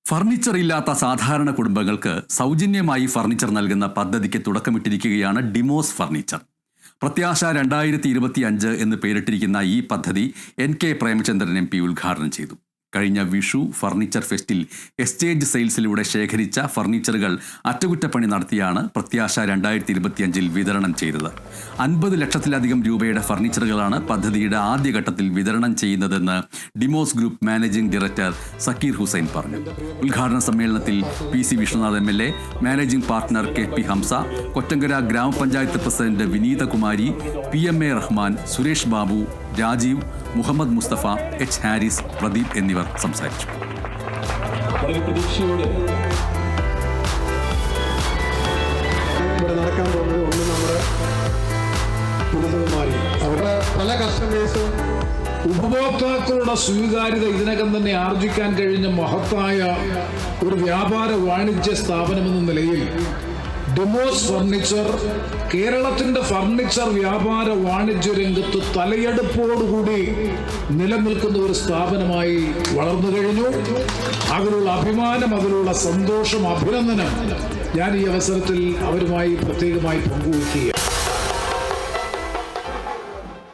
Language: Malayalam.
ഫർണിച്ചർ ഇല്ലാത്ത സാധാരണ കുടുംബങ്ങൾക്ക് സൗജന്യമായി ഫർണിച്ചർ നൽകുന്ന പദ്ധതിക്ക് തുടക്കമിട്ടിരിക്കുകയാണ് ഡിമോസ് ഫർണിച്ചർ. പ്രത്യാശ 2025 എന്ന് പേരിട്ടിരിക്കുന്ന ഈ പദ്ധതി NK പ്രേമചന്ദ്രൻ MP ഉദ്ഘാടനം ചെയ്തു. കഴിഞ്ഞ വിഷു ഫർണിച്ചർ ഫെസ്റ്റിൽ എക്സ്ചേഞ്ച് സെയിൽസിലൂടെ ശേഖരിച്ച ഫർണിച്ചറുകൾ അറ്റകുറ്റപ്പണി നടത്തിയാണ് പ്രത്യാശ 2025 വിതരണം ചെയ്തത്. 50 ലക്ഷത്തിലധികം രൂപയുടെ ഫർണിച്ചറുകളാണ് പദ്ധതിയുടെ ആദ്യഘട്ടത്തിൽ വിതരണം ചെയ്യുന്നതെന്ന് Demos group managing director Zakir Hussain പറഞ്ഞു. ഉദ്ഘാടന സമ്മേളനത്തിൽ PC Vishwanath MLA, managing partner KP Hamsa, Kottankara ഗ്രാമപഞ്ചായത്ത് president Vineethakumari, PMA Rahman, Suresh Babu, Rajeev, Muhammad Mustafa, H Haris, Pradeep എന്നിവർ സംസാരിച്ചു. നടക്കാൻ പോകുന്നത് ഒന്ന് നമ്മുടെ കുടുംബവുമായി അവരുടെ പല കസ്റ്റമേഴ്സും ഉപഭോക്താക്കളുടെ സ്വീകാര്യത ഇതിനകം തന്നെ ആർജിക്കാൻ കഴിഞ്ഞ മഹത്തായ ഒരു വ്യാപാര വാണിജ്യ സ്ഥാപനമെന്ന നിലയിൽ ഡിമോസ് ഫർണിച്ചർ കേരളത്തിന്റെ ഫർണിച്ചർ വ്യാപാര വാണിജ്യ രംഗത്ത് തലയെടുപ്പോടുകൂടി നിലനിൽക്കുന്ന ഒരു സ്ഥാപനമായി വളർന്നു കഴിഞ്ഞു. അതിലുള്ള അഭിമാനം, അതിലുള്ള സന്തോഷം, അഭിനന്ദനം ഞാൻ ഈ അവസരത്തിൽ അവരുമായി പ്രത്യേകമായി പങ്കുവയ്ക്കുക.